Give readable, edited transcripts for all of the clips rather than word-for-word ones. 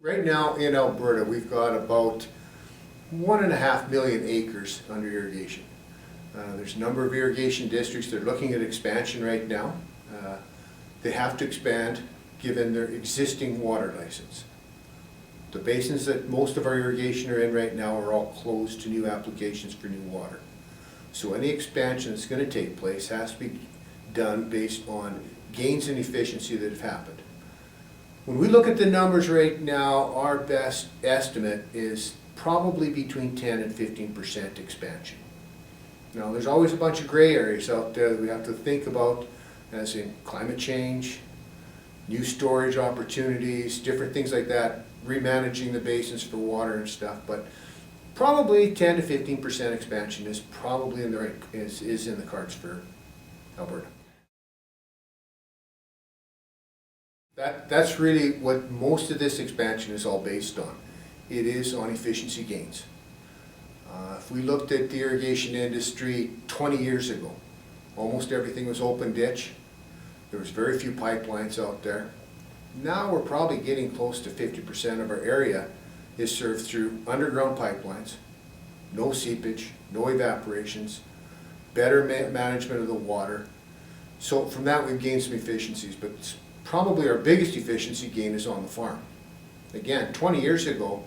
Right now in Alberta, we've got about 1.5 million acres under irrigation. There's a number of irrigation districts that are looking at expansion right now. They have to expand given their existing water license. The basins that most of our irrigation are in right now are all closed to new applications for new water. So any expansion that's going to take place has to be done based on gains in efficiency that have happened. When we look at the numbers right now, our best estimate is probably between 10 and 15% expansion. Now, there's always a bunch of gray areas out there that we have to think about, as in climate change, new storage opportunities, different things like that, remanaging the basins for water and stuff, but probably 10 to 15% expansion is probably in the right, is in the cards for Alberta. That's really what most of this expansion is all based on. It is on efficiency gains. If we looked at the irrigation industry 20 years ago, almost everything was open ditch. There was very few pipelines out there. Now we're probably getting close to 50% of our area is served through underground pipelines, no seepage, no evaporations, better management of the water. So from that we've gained some efficiencies, but probably our biggest efficiency gain is on the farm. Again, 20 years ago,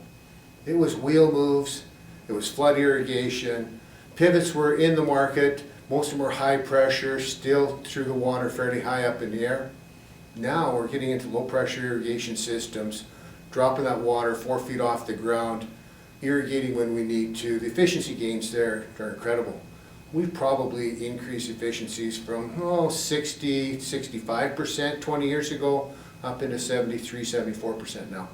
it was wheel moves, it was flood irrigation, pivots were in the market, most of them were high pressure, still through the water fairly high up in the air. Now we're getting into low pressure irrigation systems, dropping that water 4 feet off the ground, irrigating when we need to. The efficiency gains there are incredible. We've probably increased efficiencies from 60, 65% 20 years ago up into 73, 74% now.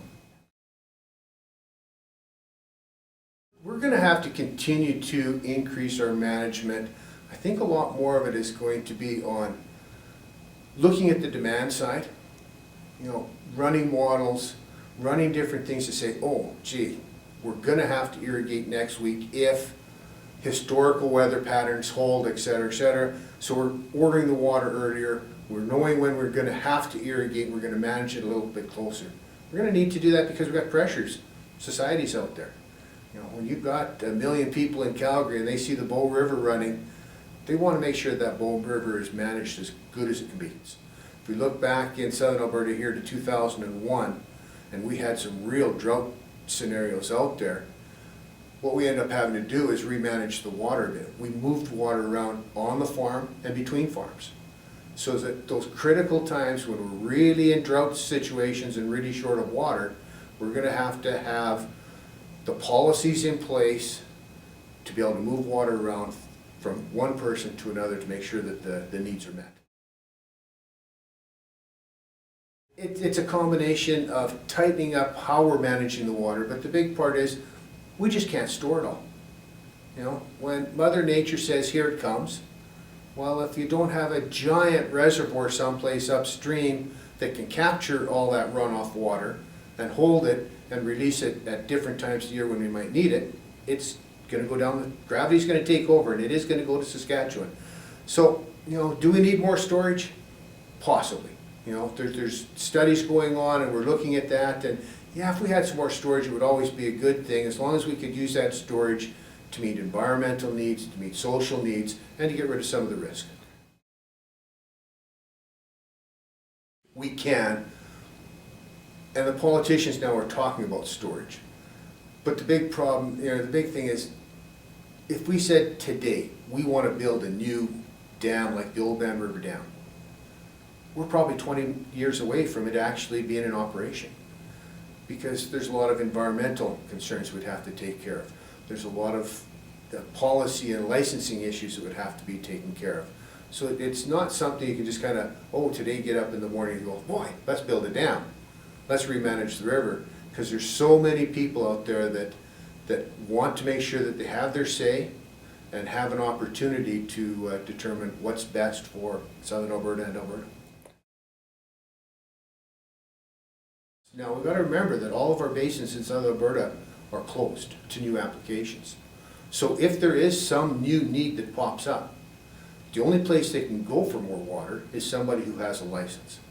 We're going to have to continue to increase our management. I think a lot more of it is going to be on looking at the demand side, running models, running different things to say, oh, gee, we're going to have to irrigate next week if historical weather patterns hold, et cetera, et cetera. So we're ordering the water earlier. We're knowing when we're going to have to irrigate. We're going to manage it a little bit closer. We're going to need to do that because we've got pressures, societies out there. When you've got 1 million people in Calgary and they see the Bow River running, they want to make sure that Bow River is managed as good as it can be. If we look back in southern Alberta here to 2001, and we had some real drought scenarios out there, what we ended up having to do is remanage the water a bit. We moved water around on the farm and between farms. So that those critical times when we're really in drought situations and really short of water, we're going to have the policies in place to be able to move water around from one person to another to make sure that the needs are met. It's a combination of tightening up how we're managing the water, but the big part is we just can't store it all. When Mother Nature says, here it comes, well, if you don't have a giant reservoir someplace upstream that can capture all that runoff water and hold it and release it at different times of the year when we might need it, it's going to go down, gravity's going to take over, and it is going to go to Saskatchewan. So, do we need more storage? Possibly. There's studies going on and we're looking at that, and yeah, if we had some more storage, it would always be a good thing, as long as we could use that storage to meet environmental needs, to meet social needs, and to get rid of some of the risk. We can, and the politicians now are talking about storage. But the big problem, the big thing is, if we said today we want to build a new dam like the old Van River Dam, we're probably 20 years away from it actually being in operation, because there's a lot of environmental concerns we'd have to take care of. There's a lot of policy and licensing issues that would have to be taken care of. So it's not something you can just kind of, today get up in the morning and go, boy, let's build a dam. Let's remanage the river. Because there's so many people out there that want to make sure that they have their say and have an opportunity to determine what's best for southern Alberta and Alberta. Now we've got to remember that all of our basins in southern Alberta are closed to new applications. So if there is some new need that pops up, the only place they can go for more water is somebody who has a license.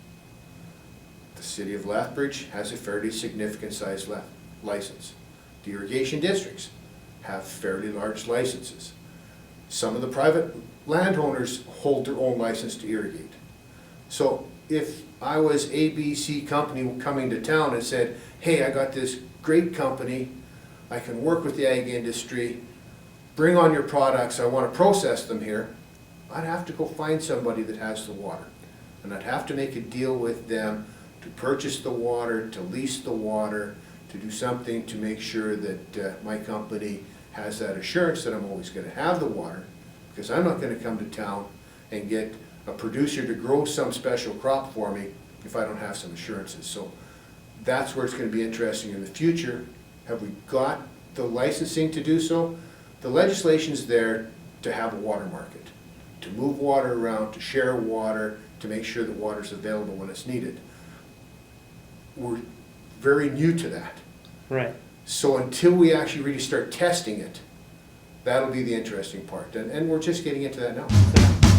The city of Lethbridge has a fairly significant size license. The irrigation districts have fairly large licenses. Some of the private landowners hold their own license to irrigate. So if I was ABC company coming to town and said, hey, I got this great company, I can work with the ag industry, bring on your products, I want to process them here, I'd have to go find somebody that has the water. And I'd have to make a deal with them to purchase the water, to lease the water, to do something to make sure that my company has that assurance that I'm always going to have the water, because I'm not going to come to town and get a producer to grow some special crop for me if I don't have some assurances. So that's where it's going to be interesting in the future. Have we got the licensing to do so? The legislation's there to have a water market, to move water around, to share water, to make sure that water's available when it's needed. We're very new to that. Right. So until we actually really start testing it, that'll be the interesting part. And we're just getting into that now.